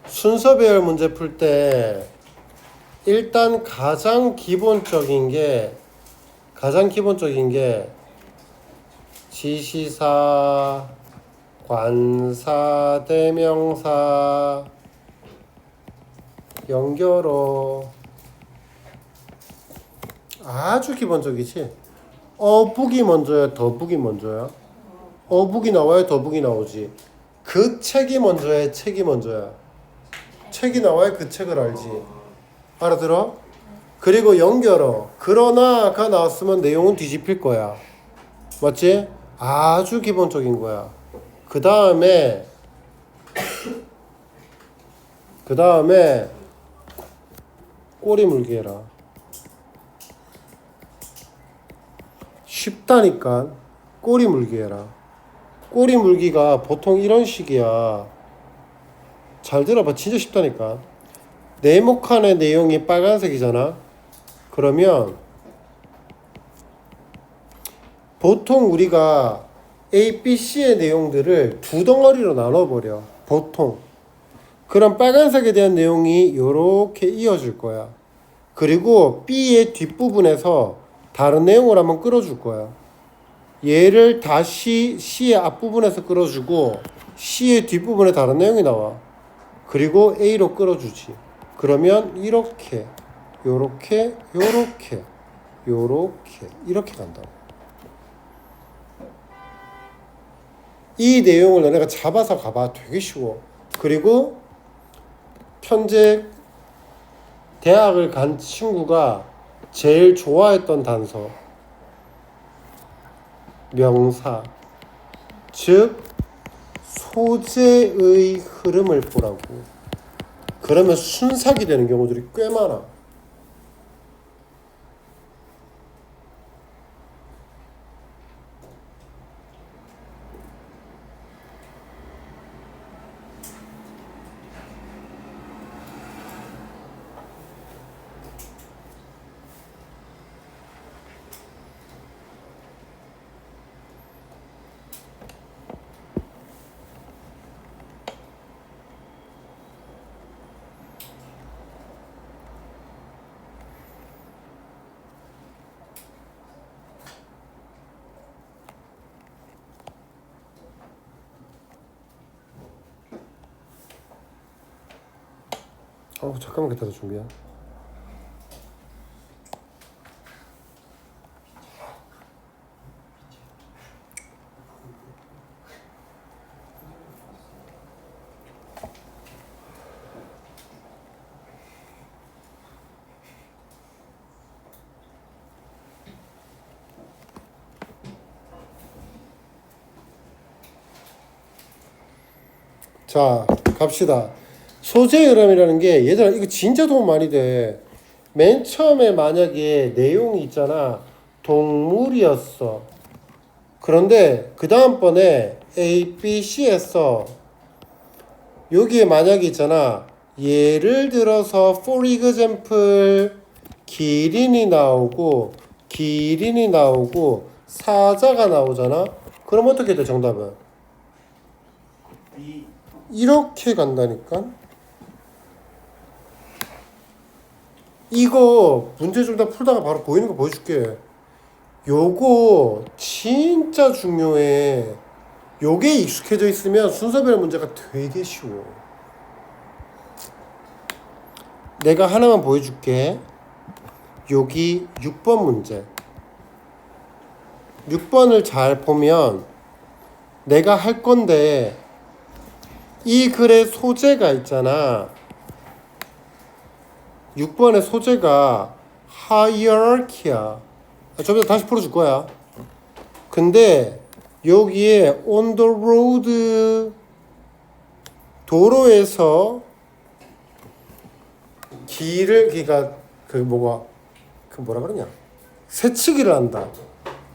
순서 배열 문제 풀 때 일단 가장 기본적인 게 지시사, 관사, 대명사, 연결어. 아주 기본적이지. 어북이 먼저야, 더북이 먼저야? 어북이 나와야 더북이 나오지. 그 책이 먼저야, 책이 먼저야? 책이 나와야 그 책을 알지. 알아들어? 그리고 연결어. 그러나가 나왔으면 내용은 뒤집힐 거야. 맞지? 아주 기본적인 거야. 그 다음에 꼬리 물기 해라. 쉽다니까. 꼬리 물기 해라. 꼬리 물기가 보통 이런 식이야. 잘 들어봐. 진짜 쉽다니까. 네모칸의 내용이 빨간색이잖아. 그러면 보통 우리가 A, B, C의 내용들을 두 덩어리로 나눠버려. 보통. 그럼 빨간색에 대한 내용이 이렇게 이어질 거야. 그리고 B의 뒷부분에서 다른 내용을 한번 끌어줄 거야. 얘를 다시 C의 앞부분에서 끌어주고 C의 뒷부분에 다른 내용이 나와. 그리고 A로 끌어주지. 그러면 이렇게, 요렇게, 요렇게, 요렇게, 이렇게 간다고. 이 내용을 너네가 잡아서 가봐. 되게 쉬워. 그리고 현재 대학을 간 친구가 제일 좋아했던 단서, 명사, 즉 소재의 흐름을 보라고. 그러면 순삭이 되는 경우들이 꽤 많아. 잠깐만 기다려 준비야. 자, 갑시다. 소재 흐름이라는 게 얘들아 이거 진짜 도움 많이 돼. 맨 처음에 만약에 내용이 있잖아. 동물이었어. 그런데 그 다음번에 A, B, C에서 여기에 만약에 있잖아. 예를 들어서 for example 기린이 나오고 사자가 나오잖아. 그럼 어떻게 돼 정답은? 이렇게 간다니까. 이거 문제 좀 더 풀다가 바로 보이는 거 보여줄게. 요거 진짜 중요해. 요게 익숙해져 있으면 순서별 문제가 되게 쉬워. 내가 하나만 보여줄게. 여기 6번 문제. 6번을 잘 보면 내가 할 건데 이 글의 소재가 있잖아. 6번의 소재가 hierarchy야. 좀 이따 다시 풀어줄 거야. 근데 여기에 on the road 도로에서 길을 그러니까 그 뭐라 그러냐? 새치기를 한다.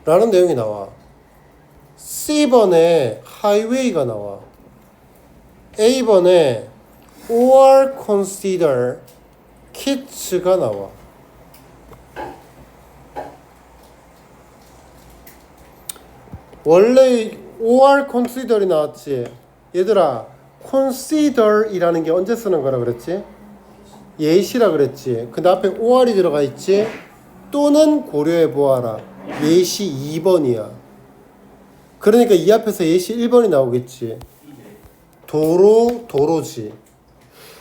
라는 내용이 나와. C번에 highway가 나와. A번에 or consider kids가 나와. 원래 or consider이 나왔지. 얘들아 consider이라는 게 언제 쓰는 거라 그랬지? 예시라 그랬지. 근데 앞에 or이 들어가 있지? 또는 고려해 보아라. 예시 2번이야. 그러니까 이 앞에서 예시 1번이 나오겠지. 도로지.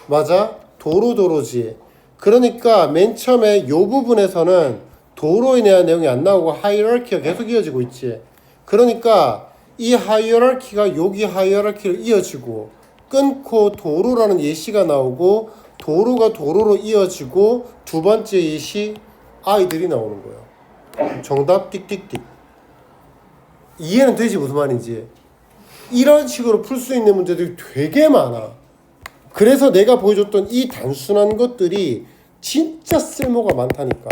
맞아? 도로지. 그러니까 맨 처음에 요 부분에서는 도로에 대한 내용이 안 나오고 하이어라키가 계속 이어지고 있지. 그러니까 이 하이어라키가 여기 하이어라키를 이어지고 끊고 도로라는 예시가 나오고 도로가 도로로 이어지고 두 번째 예시 아이들이 나오는 거야. 정답 띡띡띡. 이해는 되지 무슨 말인지. 이런 식으로 풀 수 있는 문제들이 되게 많아. 그래서 내가 보여줬던 이 단순한 것들이 진짜 쓸모가 많다니까.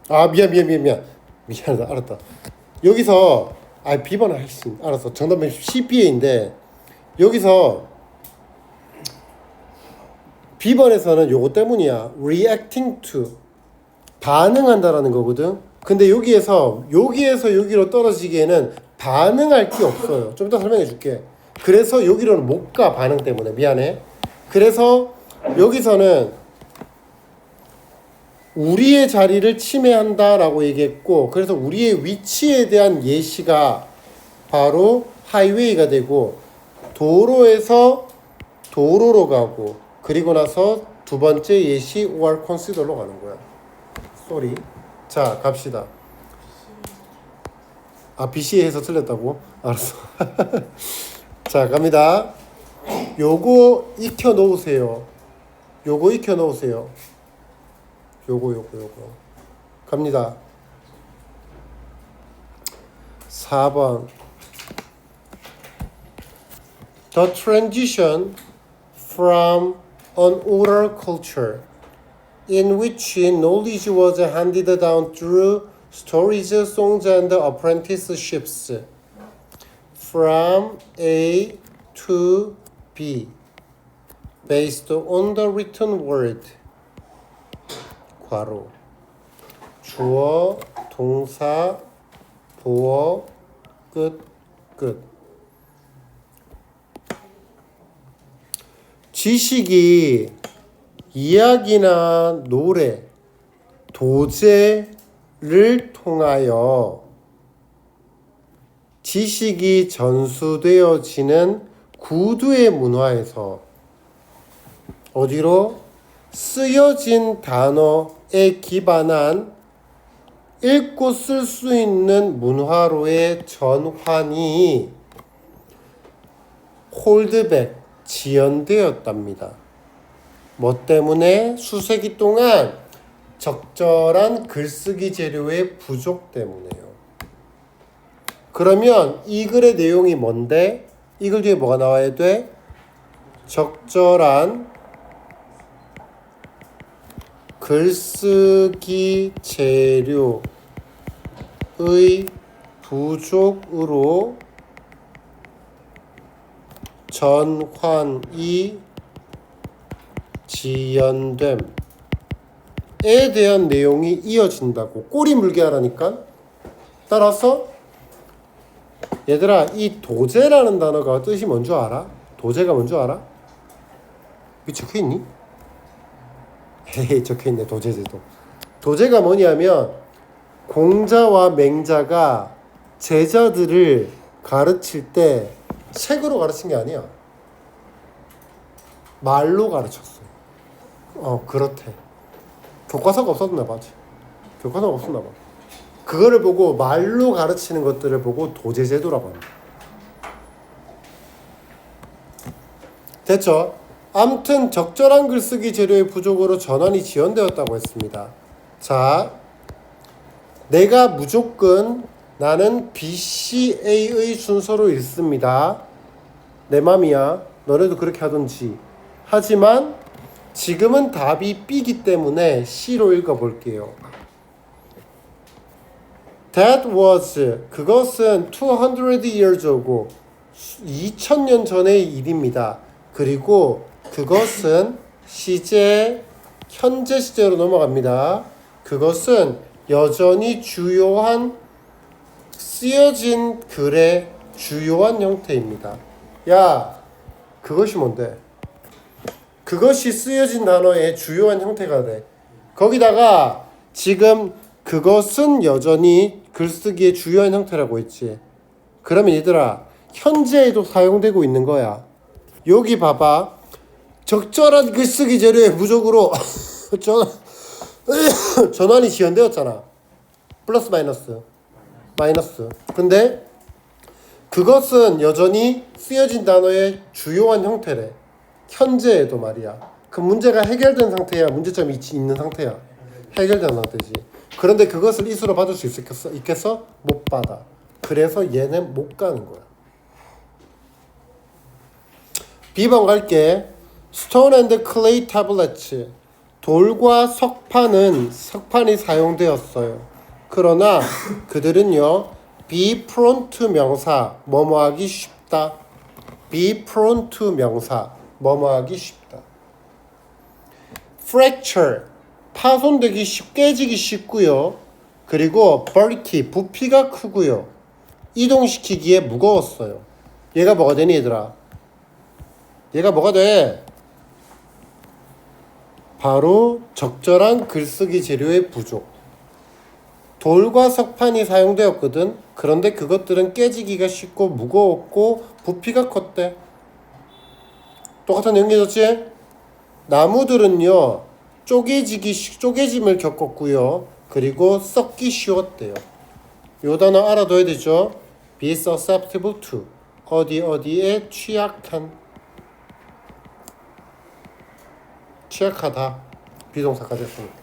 아 미안하다. 알았다. 여기서 B번은 할 수 알았어. 정답은 CPA인데 여기서 B번에서는 요거 때문이야. reacting to 반응한다라는 거거든. 근데 여기에서 여기로 떨어지기에는 반응할 게 없어요. 좀 이따 설명해 줄게. 그래서 여기로는 못 가. 반응 때문에. 미안해. 그래서 여기서는 우리의 자리를 침해한다라고 얘기했고, 그래서 우리의 위치에 대한 예시가 바로 하이웨이가 되고, 도로에서 도로로 가고, 그리고 나서 두 번째 예시 or consider로 가는 거야. 쏘리. 자, 갑시다. BC에서 틀렸다고? 알았어. 자, 갑니다. 요거 익혀 놓으세요. 요거 갑니다. 4번. The transition from an oral culture in which knowledge was handed down through stories, songs, and apprenticeships from A to B based on the written word. 괄호 주어, 동사, 보어, 끝. 지식이 이야기나 노래, 도제를 통하여 지식이 전수되어지는 구두의 문화에서 어디로? 쓰여진 단어에 기반한 읽고 쓸 수 있는 문화로의 전환이 홀드백, 지연되었답니다. 뭐 때문에? 수세기 동안 적절한 글쓰기 재료의 부족 때문에요. 그러면 이 글의 내용이 뭔데? 이 글 뒤에 뭐가 나와야 돼? 적절한 글쓰기 재료의 부족으로 전환이 지연됨에 대한 내용이 이어진다고. 꼬리 물게 하라니까. 따라서 얘들아, 이 도제라는 단어가 뜻이 뭔 줄 알아? 도제가 뭔 줄 알아? 여기 적혀있니? 헤헤, 적혀있네. 도제제도. 도제가 뭐냐면 공자와 맹자가 제자들을 가르칠 때 책으로 가르친 게 아니야. 말로 가르쳤어. 그렇대. 교과서가 없었나 봐. 교과서가 없었나 봐. 그거를 보고 말로 가르치는 것들을 보고 도제제도라고 합니다. 됐죠? 아무튼 적절한 글쓰기 재료의 부족으로 전환이 지연되었다고 했습니다. 자, 내가 무조건 나는 BCA의 순서로 읽습니다. 내 맘이야. 너네도 그렇게 하든지. 하지만 지금은 답이 B이기 때문에 C로 읽어볼게요. That was, 그것은 200 years ago, 2000년 전의 일입니다. 그리고 그것은 시제, 현재 시제로 넘어갑니다. 그것은 여전히 주요한 쓰여진 글의 주요한 형태입니다. 야, 그것이 뭔데? 그것이 쓰여진 단어의 주요한 형태가 돼. 거기다가 지금 그것은 여전히 글쓰기의 주요한 형태라고 했지. 그러면 얘들아, 현재에도 사용되고 있는 거야. 여기 봐봐. 적절한 글쓰기 재료의 부족으로 전환이 지연되었잖아. 플러스 마이너스. 근데 그것은 여전히 쓰여진 단어의 주요한 형태래. 현재에도 말이야. 그 문제가 해결된 상태야? 문제점이 있는 상태야? 해결된 상태지. 그런데 그것을 이수로 받을 수 있겠어? 못 받아. 그래서 얘는 못 가는 거야. B번 갈게. Stone and clay tablets. 돌과 석판이 사용되었어요. 그러나 그들은요, be prone to 명사, 뭐뭐하기 쉽다. be prone to 명사, 뭐뭐하기 쉽다. fracture, 파손되기 깨지기 쉽고요. 그리고 bulky, 부피가 크고요. 이동시키기에 무거웠어요. 얘가 뭐가 되니 얘들아? 얘가 뭐가 돼? 바로 적절한 글쓰기 재료의 부족. 돌과 석판이 사용되었거든. 그런데 그것들은 깨지기가 쉽고 무거웠고 부피가 컸대. 똑같은 연결이었지? 나무들은요, 쪼개짐을 겪었고요. 그리고 썩기 쉬웠대요. 요 단어 알아둬야 되죠. be susceptible to, 어디에 취약하다. 비동사까지 했습니다.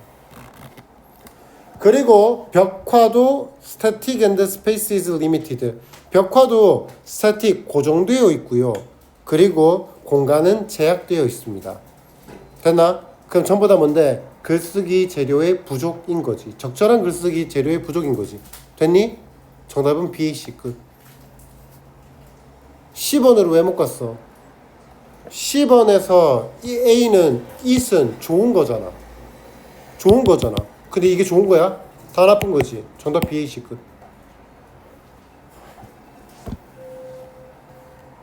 그리고 벽화도 static and space is limited. 벽화도 static, 고정되어 있고요. 그리고 공간은 제약되어 있습니다. 됐나? 그럼 전부 다 뭔데? 글쓰기 재료의 부족인 거지. 적절한 글쓰기 재료의 부족인 거지. 됐니? 정답은 BAC 끝. 10번으로 왜 못 갔어? 10번에서 이 A는 it은 좋은 거잖아. 근데 이게 좋은 거야? 다 나쁜 거지. 정답 BAC 끝.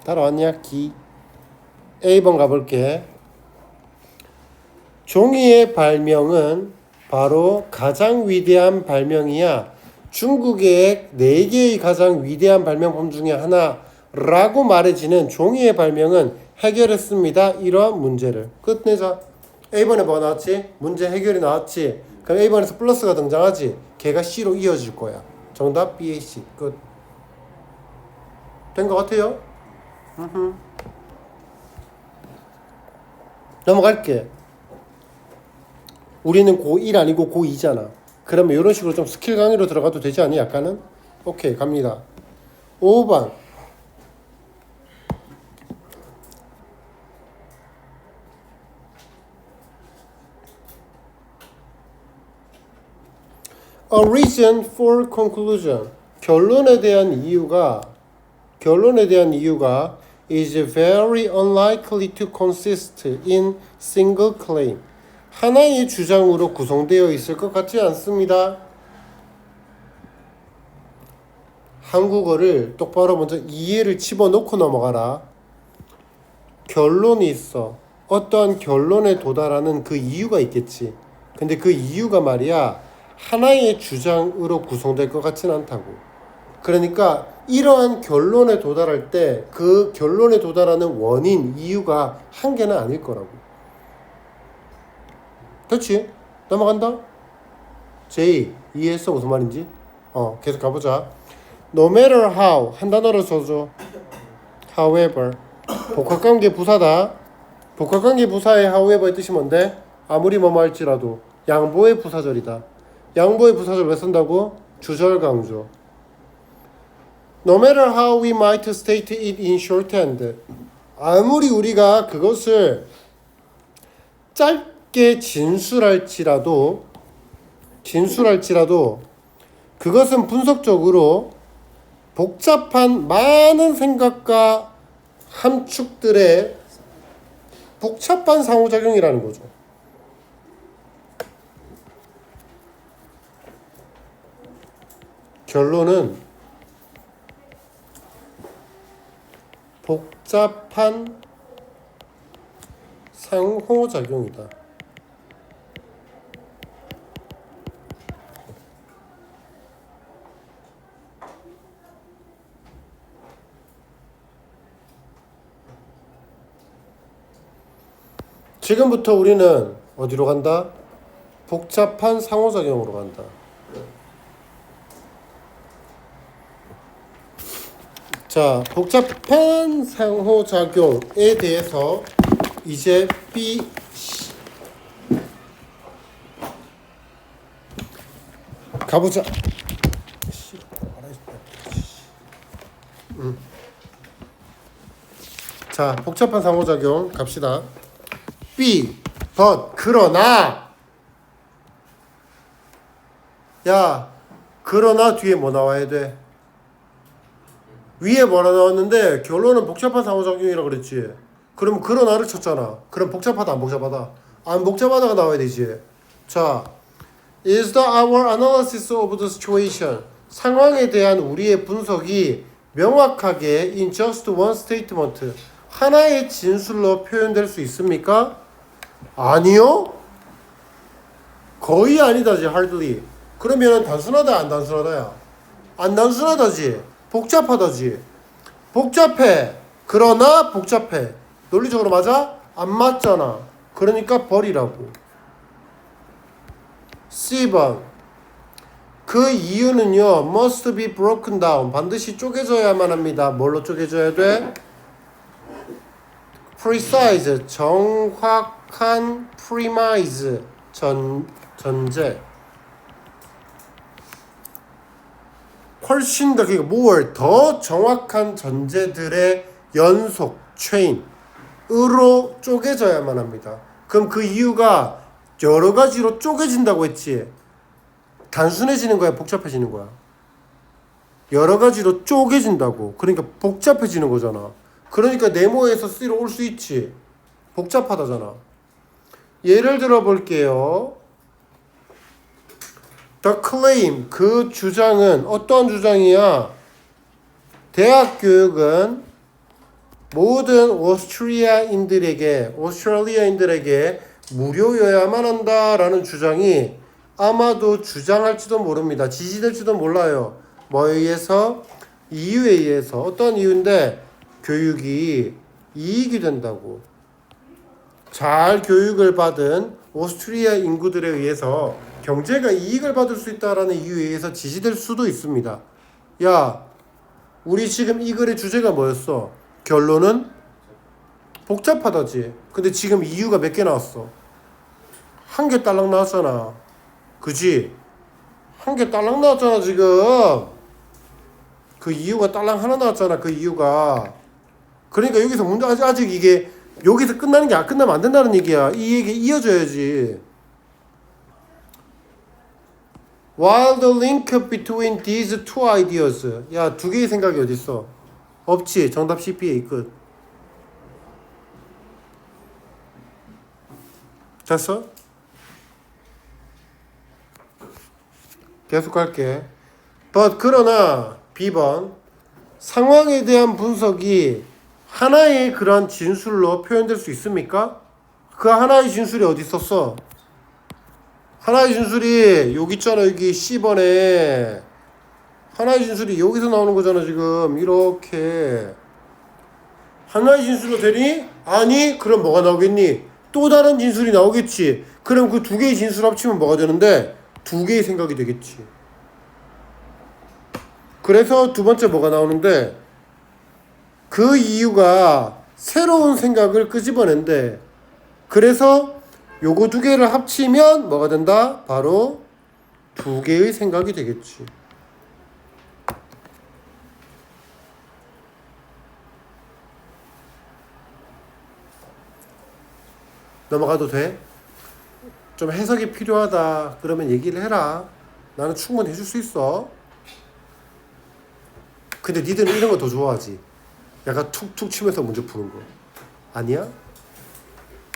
따라왔냐? 기. A번 가볼게. 종이의 발명은 바로 가장 위대한 발명이야. 중국의 4개의 가장 위대한 발명품 중에 하나라고 말해지는 종이의 발명은 해결했습니다. 이러한 문제를 끝내자. A번에 뭐가 나왔지? 문제 해결이 나왔지. 그럼 A번에서 플러스가 등장하지. 걔가 C로 이어질 거야. 정답 BAC 끝. 된 것 같아요? 넘어갈게. 우리는 고1 아니고 고2잖아. 그러면 이런 식으로 좀 스킬 강의로 들어가도 되지 않니? 약간은? 오케이, 갑니다. 5번. A reason for conclusion. 결론에 대한 이유가 is very unlikely to consist in single claim. 하나의 주장으로 구성되어 있을 것 같지 않습니다. 한국어를 똑바로 먼저 이해를 집어넣고 넘어가라. 결론이 있어. 어떠한 결론에 도달하는 그 이유가 있겠지. 근데 그 이유가 말이야, 하나의 주장으로 구성될 것 같지는 않다고. 그러니까 이러한 결론에 도달할 때 그 결론에 도달하는 원인, 이유가 한 개는 아닐 거라고. 그렇지? 넘어간다? J, 이해했어? 무슨 말인지? 계속 가보자. No matter how, 한 단어를 써줘. However, 복합관계 부사다. 복합관계 부사의 however의 뜻이 뭔데? 아무리 뭐뭐 할지라도. 양보의 부사절이다. 양보의 부사절 왜 쓴다고? 주절 강조. No matter how we might state it in shorthand. 아무리 우리가 그것을 짧게 진술할지라도 그것은 분석적으로 복잡한 많은 생각과 함축들의 복잡한 상호작용이라는 거죠. 결론은 복잡한 상호작용이다. 지금부터 우리는 어디로 간다? 복잡한 상호작용으로 간다. 자, 복잡한 상호작용에 대해서 이제 B, C 가보자. 자, 복잡한 상호작용 갑시다. B, but, 그러나. 야, 그러나 뒤에 뭐 나와야 돼? 위에 뭐라 나왔는데 결론은 복잡한 상호작용이라 그랬지. 그럼 그러나를 쳤잖아. 그럼 복잡하다 안 복잡하다? 안 복잡하다가 나와야 되지. 자, is the our analysis of the situation, 상황에 대한 우리의 분석이 명확하게 in just one statement, 하나의 진술로 표현될 수 있습니까? 아니요. 거의 아니다지. hardly. 그러면 단순하다 안 단순하다야? 안 단순하다지. 복잡하다지. 복잡해. 그러나 복잡해. 논리적으로 맞아? 안 맞잖아. 그러니까 버리라고. C번. 그 이유는요, must be broken down. 반드시 쪼개져야만 합니다. 뭘로 쪼개져야 돼? precise. 정확한 premise. 전제. 훨씬 더, 그러니까 more, 더 정확한 전제들의 연속, chain으로 쪼개져야만 합니다. 그럼 그 이유가 여러 가지로 쪼개진다고 했지. 단순해지는 거야, 복잡해지는 거야? 여러 가지로 쪼개진다고. 그러니까 복잡해지는 거잖아. 그러니까 네모에서 C로 올 수 있지. 복잡하다잖아. 예를 들어 볼게요. The claim, 그 주장은 어떤 주장이야? 대학 교육은 모든 오스트리아인들에게 무료여야만 한다라는 주장이 아마도 주장할지도 모릅니다. 지지될지도 몰라요. 뭐에 의해서? 이유에 의해서. 어떤 이유인데? 교육이 이익이 된다고. 잘 교육을 받은 오스트리아 인구들에 의해서 경제가 이익을 받을 수 있다라는 이유에 의해서 지지될 수도 있습니다. 야, 우리 지금 이 글의 주제가 뭐였어? 결론은 복잡하다지. 근데 지금 이유가 몇 개 나왔어? 한 개 딸랑 나왔잖아. 그지? 한 개 딸랑 나왔잖아 지금. 그 이유가 딸랑 하나 나왔잖아. 그 이유가. 그러니까 여기서 문제 아직 이게 여기서 끝나는 게 안 끝나면 안 된다는 얘기야. 이 얘기 이어져야지. While the link between these two ideas. 야, 두 개의 생각이 어디 있어? 없지. 정답 CPA 끝. 됐어? 계속 갈게. But 그러나 B번, 상황에 대한 분석이 하나의 그런 진술로 표현될 수 있습니까? 그 하나의 진술이 어디 있었어? 하나의 진술이 여기 있잖아. 여기 C번에 하나의 진술이 여기서 나오는 거잖아. 지금 이렇게 하나의 진술로 되니? 아니, 그럼 뭐가 나오겠니? 또 다른 진술이 나오겠지. 그럼 그 두 개의 진술 합치면 뭐가 되는데? 두 개의 생각이 되겠지. 그래서 두 번째 뭐가 나오는데, 그 이유가 새로운 생각을 끄집어낸대. 그래서 요거 두 개를 합치면 뭐가 된다? 바로 두 개의 생각이 되겠지. 넘어가도 돼? 좀 해석이 필요하다 그러면 얘기를 해라. 나는 충분히 해줄 수 있어. 근데 니들은 이런 거 더 좋아하지. 약간 툭툭 치면서 문제 푸는 거. 아니야?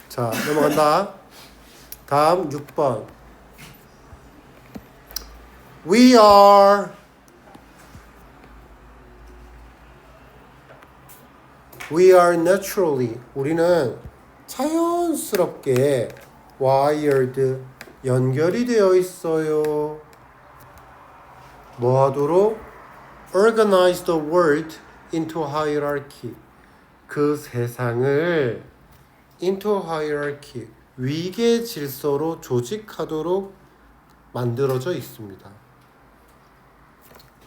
자, 넘어간다. 다음 6번. We are We are naturally. 우리는 자연스럽게 wired. 연결이 되어 있어요. 뭐 하도록? Organize the world into hierarchy. 그 세상을 into hierarchy. 위계 질서로 조직하도록 만들어져 있습니다.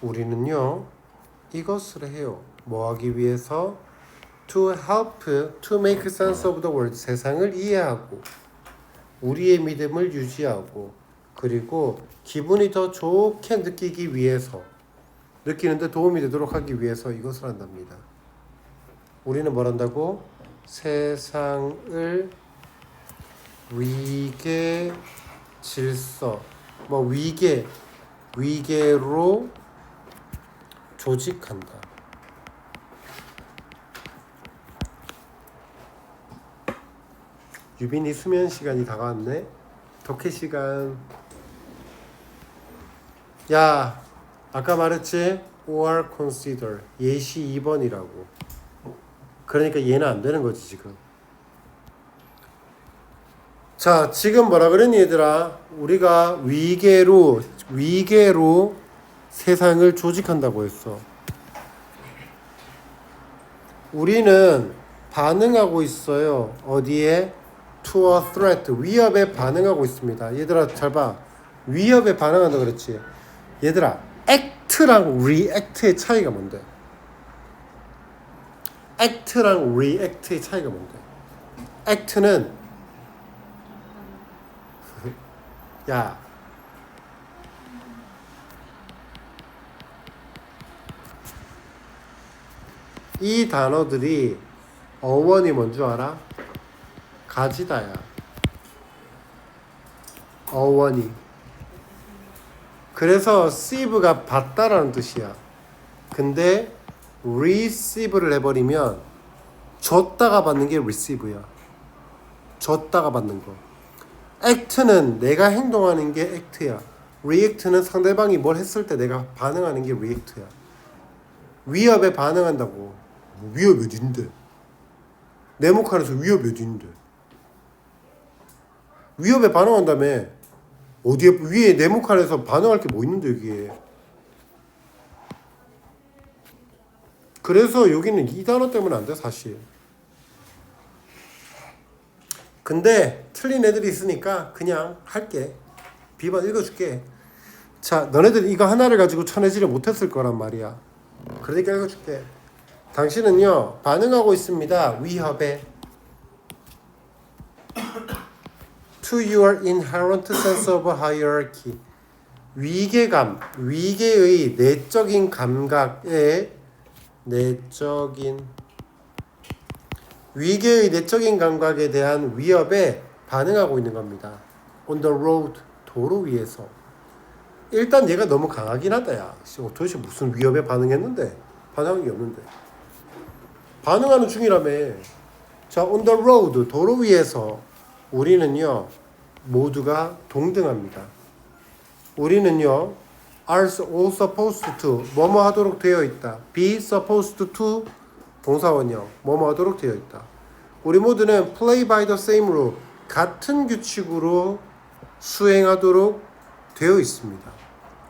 우리는요, 이것을 해요. 뭐 하기 위해서? To help, to make sense of the world. 세상을 이해하고, 우리의 믿음을 유지하고, 그리고 기분이 더 좋게 느끼기 위해서, 느끼는데 도움이 되도록 하기 위해서 이것을 한답니다. 우리는 뭘 한다고? 세상을 위계 질서, 위계로 조직한다. 유빈이 수면 시간이 다가왔네. 독해 시간. 야, 아까 말했지? or consider. 예시 2번이라고. 그러니까 얘는 안 되는 거지 지금. 자, 지금 뭐라 그랬니 얘들아? 우리가 위계로 세상을 조직한다고 했어. 우리는 반응하고 있어요. 어디에? To a threat. 위협에 반응하고 있습니다. 얘들아 잘 봐. 위협에 반응한다 그랬지. 얘들아, act랑 react의 차이가 뭔데? act랑 react의 차이가 뭔데? act는 야, 이 단어들이 어원이 뭔 줄 알아? 가지다야. 어원이. 그래서 receive가 받다라는 뜻이야. 근데 receive를 해버리면 줬다가 받는 게 receive야. 줬다가 받는 거. act는 내가 행동하는 게 act야. react는 상대방이 뭘 했을 때 내가 반응하는 게 react야. 위협에 반응한다고. 위협 어딘데? 네모칸에서 위협 어딘데? 위협에 반응한다며. 어디에 위에 네모칸에서 반응할 게 뭐 있는데 여기에. 그래서 여기는 이 단어 때문에 안 돼 사실. 근데 틀린 애들이 있으니까 그냥 할게. B번 읽어줄게. 자, 너네들 이거 하나를 가지고 쳐내지를 못했을 거란 말이야. 그러니까 읽어줄게. 당신은요 반응하고 있습니다. 위협에. To your inherent sense of hierarchy. 위계감, 위계의 내적인 감각에 위계의 내적인 감각에 대한 위협에 반응하고 있는 겁니다. On the road, 도로 위에서. 일단 얘가 너무 강하긴 하다. 야, 도대체 무슨 위협에 반응했는데? 반응한 게 없는데. 반응하는 중이라며. 자, on the road, 도로 위에서 우리는요 모두가 동등합니다. 우리는요 are all supposed to 뭐뭐 하도록 되어 있다. be supposed to 동사원형 뭐뭐 하도록 되어 있다. 우리 모두는 play by the same rule 같은 규칙으로 수행하도록 되어 있습니다.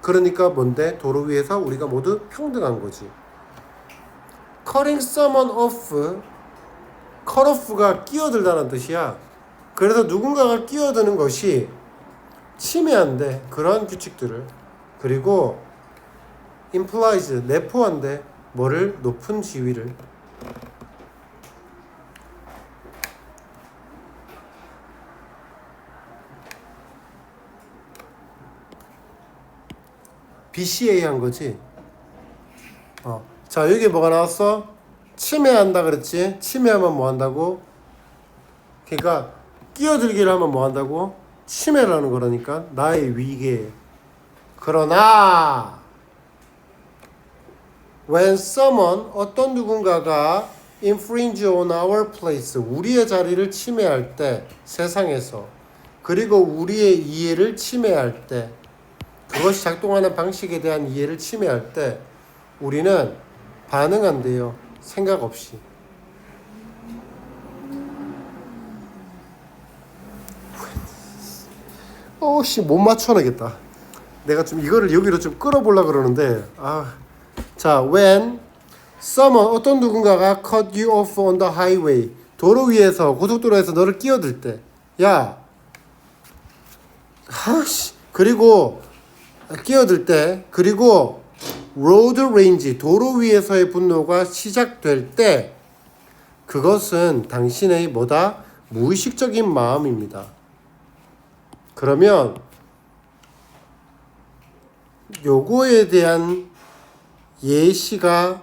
그러니까 뭔데? 도로 위에서 우리가 모두 평등한 거지. cutting someone off, cut off가 끼어들다는 뜻이야. 그래서 누군가가 끼어드는 것이 침해한대. 그러한 규칙들을. 그리고 implies 내포한대. 뭐를? 높은 지위를. BCA 한 거지. 자, 여기 뭐가 나왔어? 침해한다 그랬지? 침해하면 뭐 한다고? 그러니까 끼어들기를 하면 뭐 한다고? 침해를 하는 거라니까. 나의 위계. 그러나 when someone 어떤 누군가가 infringe on our place 우리의 자리를 침해할 때 세상에서 그리고 우리의 이해를 침해할 때 그것이 작동하는 방식에 대한 이해를 침해할 때 우리는 반응한대요. 생각 없이. 어씨 못 맞춰내겠다. 내가 좀 이거를 여기로 좀 끌어보려고 그러는데 자, when someone 어떤 누군가가 cut you off on the highway 도로 위에서 고속도로에서 너를 끼어들 때 야 그리고 끼어들 때 그리고 road rage 도로 위에서의 분노가 시작될 때 그것은 당신의 뭐다? 무의식적인 마음입니다. 그러면 요거에 대한 예시가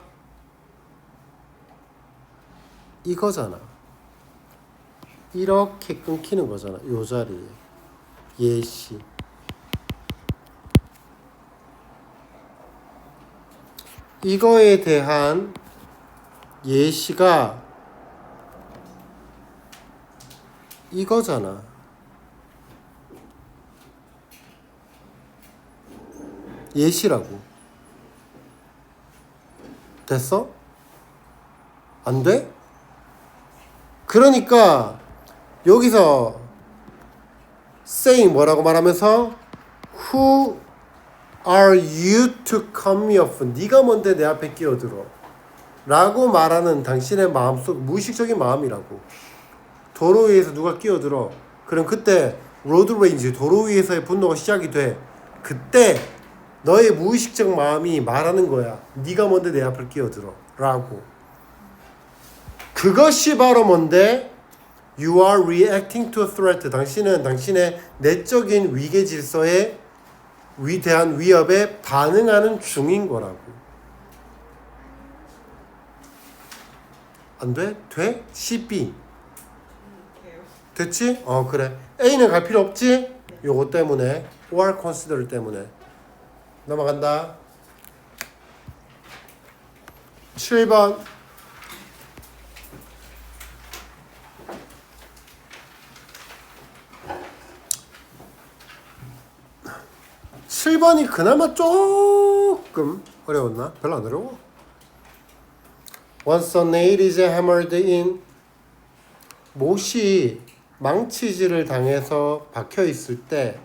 이거잖아. 이렇게 끊기는 거잖아. 요 자리에 예시. 이거에 대한 예시가 이거잖아. 예시라고. 됐어? 안 돼? 그러니까 여기서 saying 뭐라고 말하면서 Who are you to cut me off? 네가 뭔데 내 앞에 끼어들어? 라고 말하는 당신의 마음속 무의식적인 마음이라고. 도로 위에서 누가 끼어들어. 그럼 그때 로드 레인지 도로 위에서의 분노가 시작이 돼. 그때 너의 무의식적 마음이 말하는 거야. 네가 뭔데 내 앞을 끼어들어. 라고. 그것이 바로 뭔데? You are reacting to a threat. 당신은 당신의 내적인 위계 질서에 대한 위협에 반응하는 중인 거라고. 안 돼? 돼? C, B. 됐지? 그래. A는 갈 필요 없지? 요거 때문에. or consider 때문에. 넘어간다. 7번. 7번이 그나마 조금 어려웠나? 별로 안 어려워. Once a nail is hammered in. 못이 망치질을 당해서 박혀 있을 때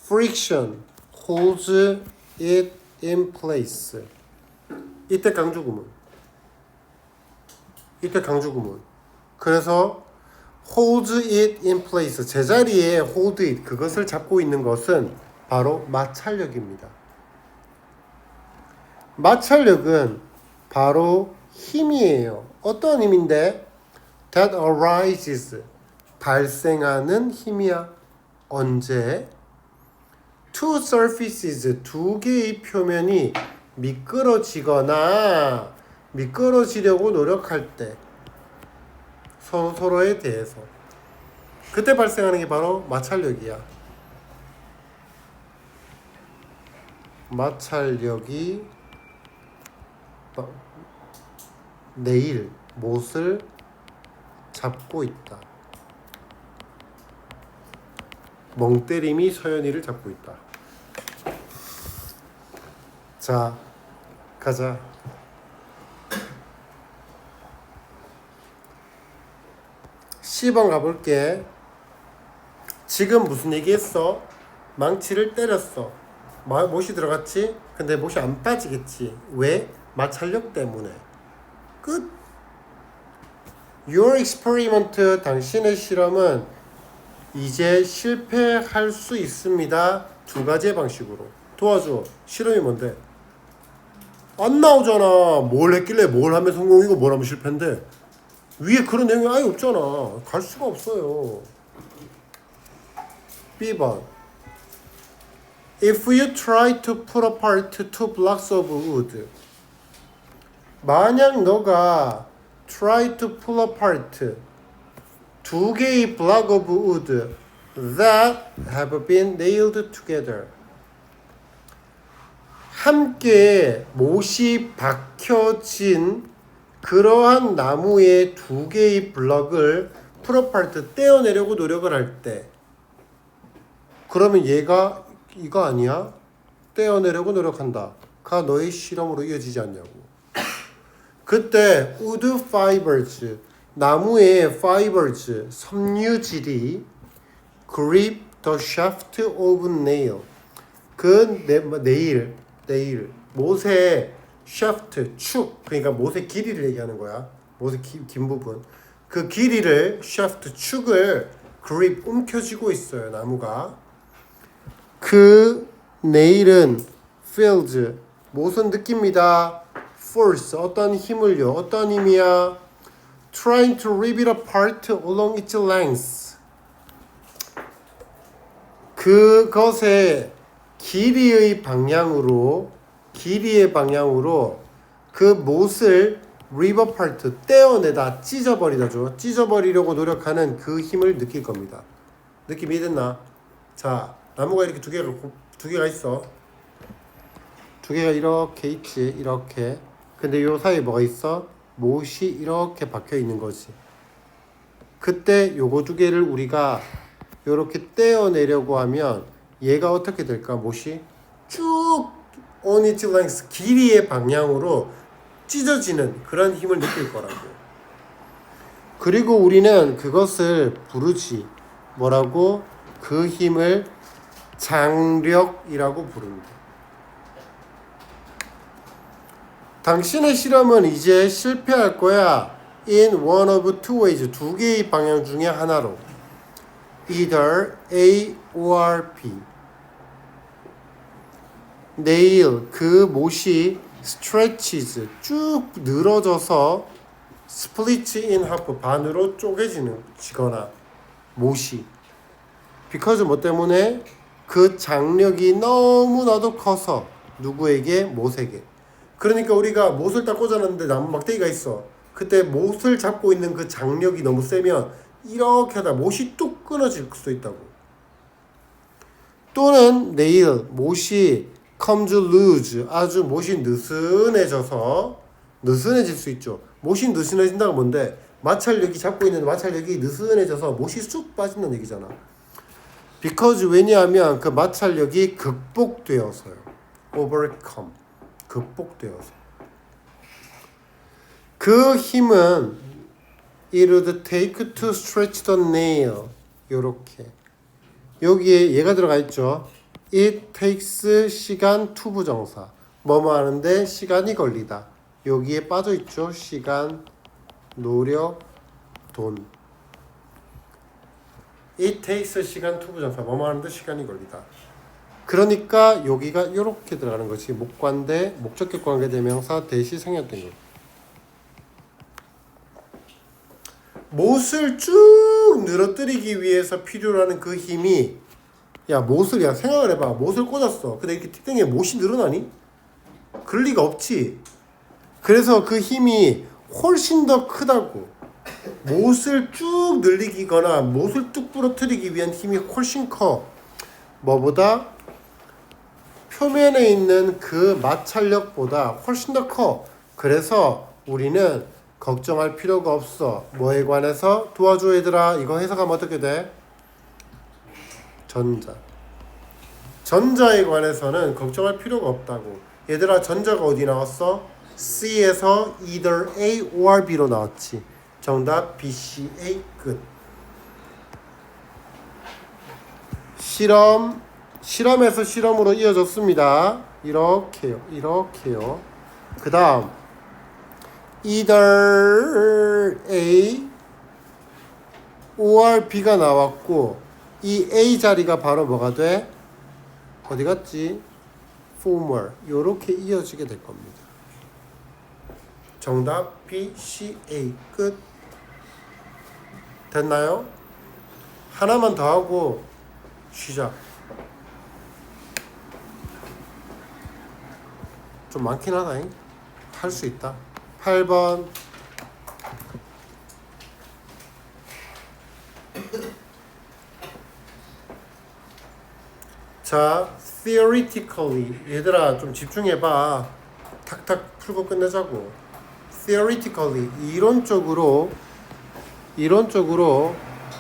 friction holds it in place. 이때 강조구문. 그래서 holds it in place. 제자리에 hold it. 그것을 잡고 있는 것은 바로 마찰력입니다. 마찰력은 바로 힘이에요. 어떤 힘인데? That arises. 발생하는 힘이야. 언제? Two surfaces. 두 개의 표면이 미끄러지거나 미끄러지려고 노력할 때 서로에 대해서 그때 발생하는 게 바로 마찰력이야. 마찰력이 네일, 못을 잡고 있다. 멍때림이 서연이를 잡고 있다. 자, 가자. C번 가볼게. 지금 무슨 얘기했어? 망치를 때렸어. 못이 들어갔지? 근데 못이 안 빠지겠지. 왜? 마찰력 때문에. 끝. Your experiment, 당신의 실험은 이제 실패할 수 있습니다. 두 가지의 방식으로. 도와줘. 실험이 뭔데? 안 나오잖아. 뭘 했길래 뭘 하면 성공이고 뭘 하면 실패인데. 위에 그런 내용이 아예 없잖아. 갈 수가 없어요. B번. If you try to pull apart two blocks of wood. 만약 너가 try to pull apart 두 개의 block of wood that have been nailed together. 함께 못이 박혀진 그러한 나무의 두 개의 블럭을 pull apart 떼어내려고 노력을 할 때 그러면 얘가 이거 아니야? 떼어내려고 노력한다. 가 너의 실험으로 이어지지 않냐고. 그때 wood fibers 나무의 fibers, 섬유질이 grip the shaft of nail. 그 네일, 못의 shaft, 축, 그러니까 못의 길이를 얘기하는 거야. 못의 긴 부분. 그 길이를, shaft, 축을 grip, 움켜쥐고 있어요, 나무가. 그 네일은 feels, 못은 느낍니다. force, 어떤 힘을요. 어떤 힘이야? trying to rip it apart along its length. 그것의 길이의 방향으로 그 못을 rip apart, 떼어내다, 찢어버리다죠. 찢어버리려고 노력하는 그 힘을 느낄 겁니다. 느낌이 됐나? 자, 나무가 이렇게 두 개가 있어. 두 개가 이렇게 있지, 이렇게. 근데 요 사이에 뭐가 있어? 못이 이렇게 박혀 있는 거지. 그때 요거 두 개를 우리가 이렇게 떼어내려고 하면 얘가 어떻게 될까? 못이 쭉 on its length, 길이의 방향으로 찢어지는 그런 힘을 느낄 거라고. 그리고 우리는 그것을 부르지. 뭐라고? 그 힘을 장력이라고 부릅니다. 당신의 실험은 이제 실패할 거야. In one of two ways. 두 개의 방향 중에 하나로. Either A or B. 내일 그 못이 stretches, 쭉 늘어져서 splits in half, 반으로 쪼개지거나 못이. because 뭐 때문에? 그 장력이 너무나도 커서 누구에게? 못에게. 그러니까 우리가 못을 딱 꽂아놨는데 나무 막대기가 있어. 그때 못을 잡고 있는 그 장력이 너무 세면 이렇게 하다 못이 뚝 끊어질 수도 있다고. 또는 내일 못이 comes loose, 아주 못이 느슨해질 수 있죠. 못이 느슨해진다가 뭔데? 마찰력이 잡고 있는 마찰력이 느슨해져서 못이 쑥 빠진다는 얘기잖아. because 왜냐하면 그 마찰력이 극복되어서요. overcome, 극복되어서. 그 힘은 it would take to stretch the nail. 요렇게. 여기에 얘가 들어가 있죠. It takes 시간 to 부정사. 뭐뭐 하는데 시간이 걸리다. 여기에 빠져 있죠. 시간, 노력, 돈. It takes 시간 to 부정사. 뭐뭐 하는데 시간이 걸리다. 그러니까 여기가 이렇게 들어가는 것이 목관대, 목적격 관계대명사 대시 생략된 거. 못을 쭉 늘어뜨리기 위해서 필요로 하는 그 힘이, 야 못을, 야 생각을 해봐. 못을 꽂았어. 근데 이렇게 틱땡이에 못이 늘어나니? 그럴 리가 없지. 그래서 그 힘이 훨씬 더 크다고. 못을 쭉 늘리거나 못을 뚝 부러뜨리기 위한 힘이 훨씬 커. 뭐보다? 표면에 있는 그 마찰력보다 훨씬 더 커. 그래서 우리는 걱정할 필요가 없어. 뭐에 관해서? 도와줘 얘들아. 이거 해석하면 어떻게 돼? 전자에 관해서는 걱정할 필요가 없다고. 얘들아, 전자가 어디 나왔어? C에서 either A or B로 나왔지. 정답 B, C, A. 끝. 실험에서 실험으로 이어졌습니다. 이렇게요. 그 다음 either A or B가 나왔고, 이 A 자리가 바로 뭐가 돼? 어디 갔지? former. 요렇게 이어지게 될 겁니다. 정답 B, C, A. 끝. 됐나요? 하나만 더 하고 쉬자. 좀 많긴 하다잉. 할 수 있다. 8번. 자, theoretically. 얘들아 좀 집중해봐. 탁탁 풀고 끝내자고. theoretically, 이론적으로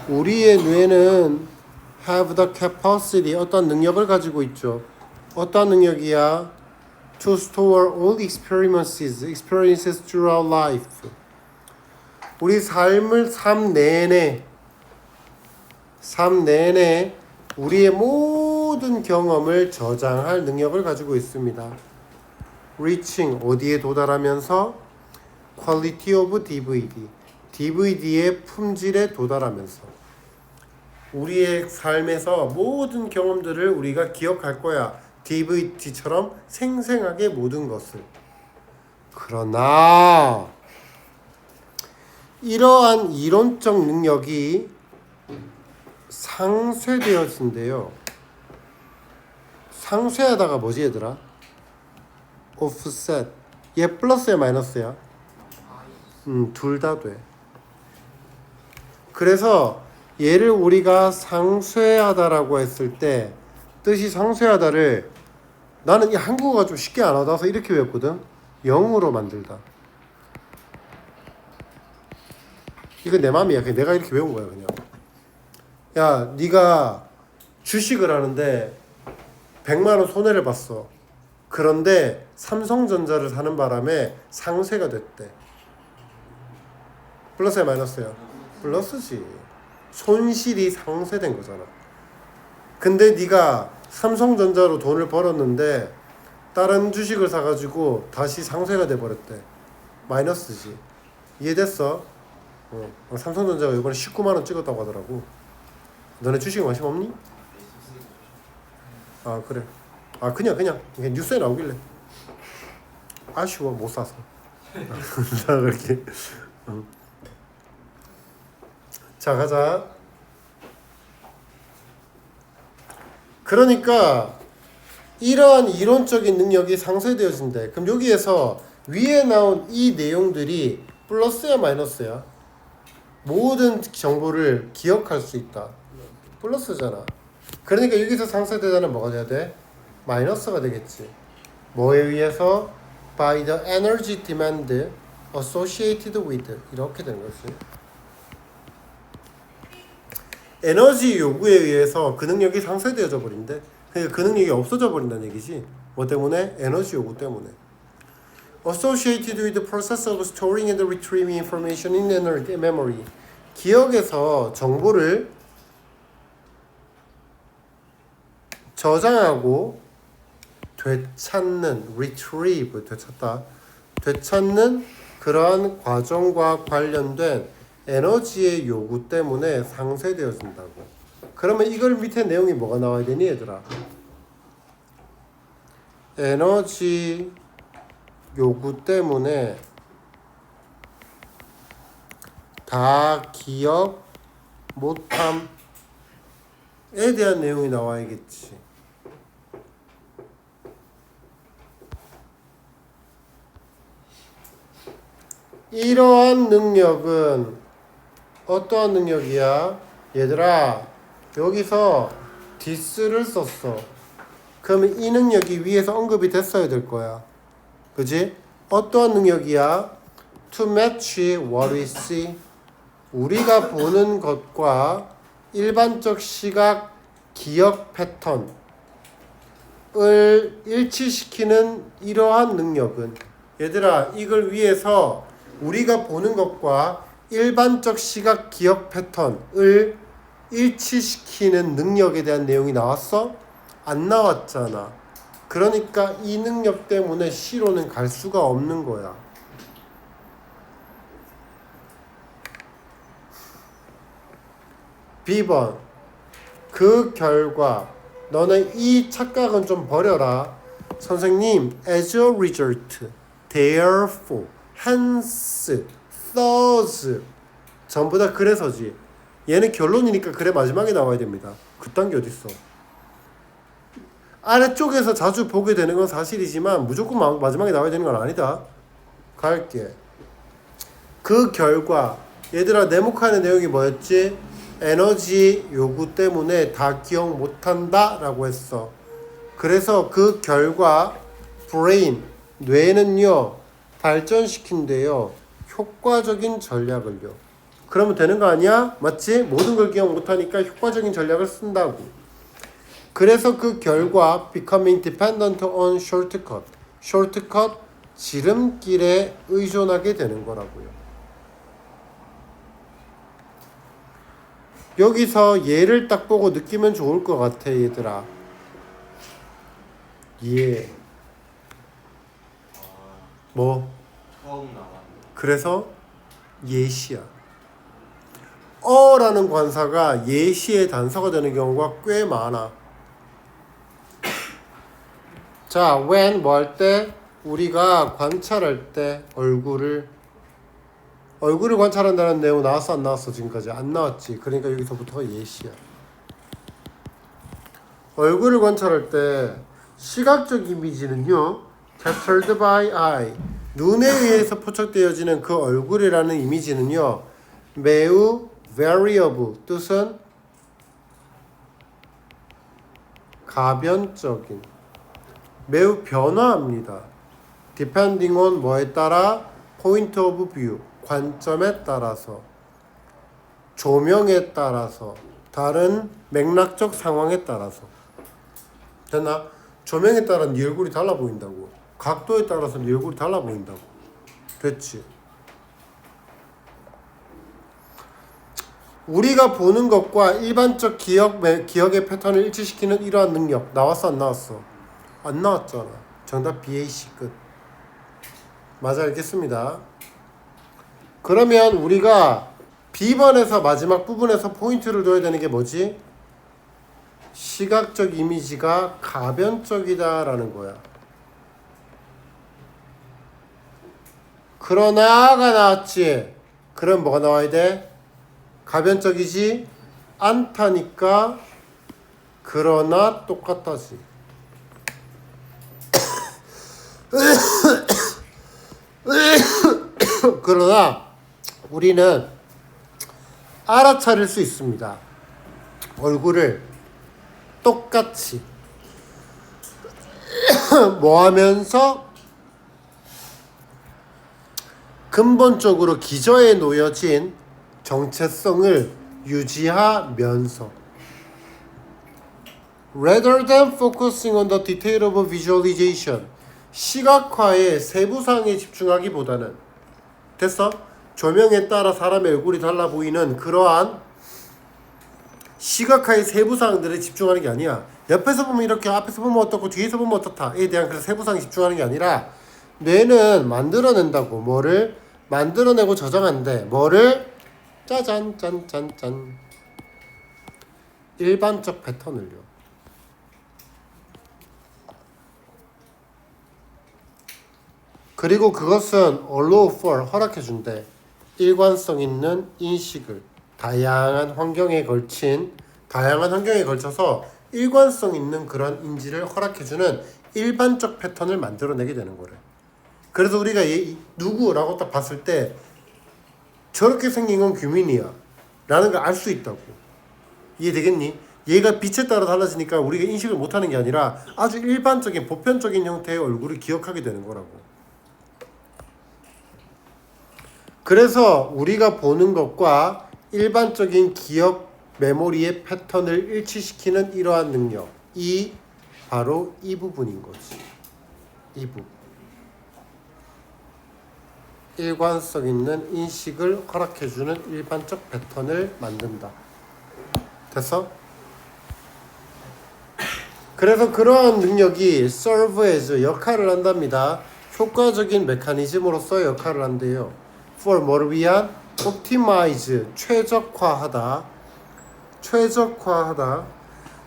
우리의 뇌는 have the capacity, 어떤 능력을 가지고 있죠. 어떤 능력이야? to store all experiences throughout life. 우리 삶을 삶 내내 우리의 모든 경험을 저장할 능력을 가지고 있습니다. reaching 어디에 도달하면서 quality of DVD의 품질에 도달하면서 우리의 삶에서 모든 경험들을 우리가 기억할 거야. DVD처럼 생생하게 모든 것을. 그러나 이러한 이론적 능력이 상쇄되어진대요. 상쇄하다가 뭐지 얘들아? offset. 얘 플러스야 마이너스야? 둘 다 돼. 그래서 얘를 우리가 상쇄하다라고 했을 때 뜻이 상쇄하다를 나는 이 한국어가 좀 쉽게 안 와서 이렇게 외웠거든. 영어로 만들다. 이거 내 맘이야. 그냥 내가 이렇게 외운 거야 그냥. 야, 네가 주식을 하는데 100만 원 손해를 봤어. 그런데 삼성전자를 사는 바람에 상쇄가 됐대. 플러스야 마이너스야? 플러스지. 손실이 상쇄된 거잖아. 근데 네가 삼성전자로 돈을 벌었는데 다른 주식을 사가지고 다시 상쇄가 돼버렸대. 마이너스지. 이해됐어? 삼성전자가 이번에 19만 원 찍었다고 하더라고. 너네 주식 관심 없니? 아 그래. 아 그냥 뉴스에 나오길래 아쉬워 못 사서. 그렇게. 자 가자. 그러니까 이러한 이론적인 능력이 상쇄되어진대. 그럼 여기에서 위에 나온 이 내용들이 플러스야 마이너스야? 모든 정보를 기억할 수 있다. 플러스잖아. 그러니까 여기서 상쇄되다는 뭐가 돼야 돼? 마이너스가 되겠지. 뭐에 의해서? By the energy demand associated with. 이렇게 되는 거지. 에너지 요구에 의해서 그 능력이 상쇄되어져 버린대. 그러니까 그 능력이 없어져 버린다는 얘기지. 뭐 때문에? 에너지 요구 때문에. Associated with the process of storing and retrieving information in memory. 기억에서 정보를 저장하고 되찾는, retrieve, 되찾는 그러한 과정과 관련된 에너지의 요구 때문에 상쇄되어진다고. 그러면 이걸 밑에 내용이 뭐가 나와야 되니 얘들아? 에너지 요구 때문에 다 기억 못함에 대한 내용이 나와야겠지. 이러한 능력은 어떠한 능력이야? 얘들아 여기서 this를 썼어. 그러면 이 능력이 위에서 언급이 됐어야 될 거야. 그지? 어떠한 능력이야? To match what we see. 우리가 보는 것과 일반적 시각 기억 패턴을 일치시키는 이러한 능력은 얘들아 이걸 위해서 우리가 보는 것과 일반적 시각 기억 패턴을 일치시키는 능력에 대한 내용이 나왔어? 안 나왔잖아. 그러니까 이 능력 때문에 C로는 갈 수가 없는 거야. B번 그 결과 너는 이 착각은 좀 버려라. 선생님 as a result, therefore, hence, thus 전부 다 그래서지. 얘는 결론이니까 그래 마지막에 나와야 됩니다. 그딴 게 어딨어. 아래쪽에서 자주 보게 되는 건 사실이지만 무조건 마지막에 나와야 되는 건 아니다. 갈게. 그 결과 얘들아 내목하는 내용이 뭐였지? 에너지 요구 때문에 다 기억 못한다 라고 했어. 그래서 그 결과 브레인, 뇌는요 발전시킨대요. 효과적인 전략을요. 그러면 되는 거 아니야? 맞지? 모든 걸 기억 못하니까 효과적인 전략을 쓴다고. 그래서 그 결과 becoming dependent on shortcut, shortcut 지름길에 의존하게 되는 거라고요. 여기서 얘를 딱 보고 느끼면 좋을 것 같아 얘들아. 예. 뭐? 처음 나왔네. 그래서 예시야. 어라는 관사가 예시의 단서가 되는 경우가 꽤 많아. 자, when 뭐 할 때? 우리가 관찰할 때 얼굴을 관찰한다는 내용 나왔어 안 나왔어? 지금까지 안 나왔지. 그러니까 여기서부터가 예시야. 얼굴을 관찰할 때 시각적 이미지는요, captured by eye, 눈에 의해서 포착되어지는 그 얼굴이라는 이미지는요, 매우 variable, 뜻은 가변적인, 매우 변화합니다. depending on 뭐에 따라? point of view, 관점에 따라서, 조명에 따라서, 다른 맥락적 상황에 따라서. 됐나? 조명에 따라 네 얼굴이 달라 보인다고. 각도에 따라서 네 얼굴이 달라 보인다고. 됐지? 우리가 보는 것과 일반적 기억의 패턴을 일치시키는 이러한 능력 나왔어 안 나왔어? 안 나왔잖아. 정답 BAC 끝. 맞아 알겠습니다. 그러면 우리가 B번에서 마지막 부분에서 포인트를 둬야 되는 게 뭐지? 시각적 이미지가 가변적이다라는 거야. 그러나가 나왔지. 그럼 뭐가 나와야 돼? 가변적이지 않다니까 그러나 똑같다지. 그러나 우리는 알아차릴 수 있습니다. 얼굴을 똑같이 뭐 하면서 근본적으로 기저에 놓여진 정체성을 유지하면서 rather than focusing on the detail of visualization, 시각화의 세부상에 집중하기보다는, 됐어? 조명에 따라 사람의 얼굴이 달라 보이는 그러한 시각화의 세부사항들에 집중하는 게 아니야. 옆에서 보면 이렇게, 앞에서 보면 어떻고 뒤에서 보면 어떻다에 대한 그 세부사항에 집중하는 게 아니라 뇌는 만들어낸다고. 뭐를? 만들어내고 저장한대. 뭐를? 짜잔 짠짠짠, 일반적 패턴을요. 그리고 그것은 allow for, 허락해준대. 일관성 있는 인식을 다양한 환경에 걸쳐서 일관성 있는 그런 인지를 허락해주는 일반적 패턴을 만들어내게 되는 거래. 그래서 우리가 누구라고 딱 봤을 때 저렇게 생긴 건 규민이야 라는 걸 알 수 있다고. 이해되겠니? 얘가 빛에 따라 달라지니까 우리가 인식을 못하는 게 아니라 아주 일반적인 보편적인 형태의 얼굴을 기억하게 되는 거라고. 그래서 우리가 보는 것과 일반적인 기억 메모리의 패턴을 일치시키는 이러한 능력이 바로 이 부분인 거지. 이 부분. 일관성 있는 인식을 허락해주는 일반적 패턴을 만든다. 됐어? 그래서 그러한 능력이 serve as, 역할을 한답니다. 효과적인 메커니즘으로서 역할을 한대요. for 뭐를 위한? optimize, 최적화하다.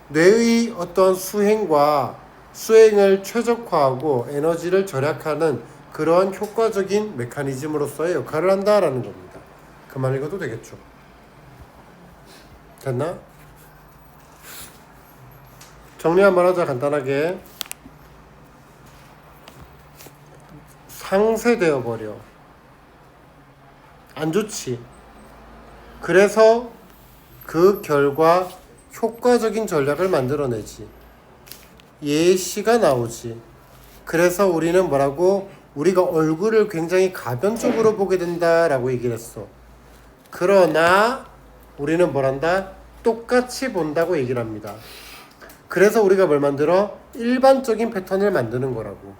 뇌의 어떤 수행을 최적화하고 에너지를 절약하는 그러한 효과적인 메커니즘으로서의 역할을 한다라는 겁니다. 그만 읽어도 되겠죠. 됐나? 정리 한번 하자. 간단하게. 상쇄되어 버려. 안 좋지. 그래서 그 결과 효과적인 전략을 만들어내지. 예시가 나오지. 그래서 우리는 뭐라고? 우리가 얼굴을 굉장히 가변적으로 보게 된다라고 얘기를 했어. 그러나 우리는 뭐란다? 똑같이 본다고 얘기를 합니다. 그래서 우리가 뭘 만들어? 일반적인 패턴을 만드는 거라고.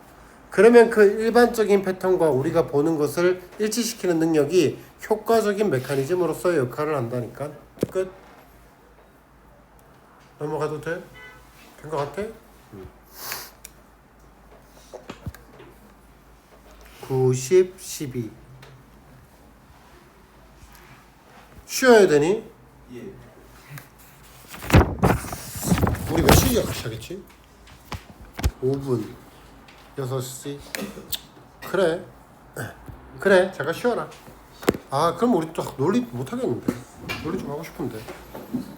그러면 그 일반적인 패턴과 우리가 보는 것을 일치시키는 능력이 효과적인 메커니즘으로서의 역할을 한다니까. 끝. 넘어가도 돼? 된 거 같아? 90, 12 쉬어야 되니? 예. 우리 몇 시에 시작했지? 5분 6시 그래 그래 잠깐 쉬어라. 아 그럼 우리 또 논리 못하겠는데. 논리 좀 하고 싶은데.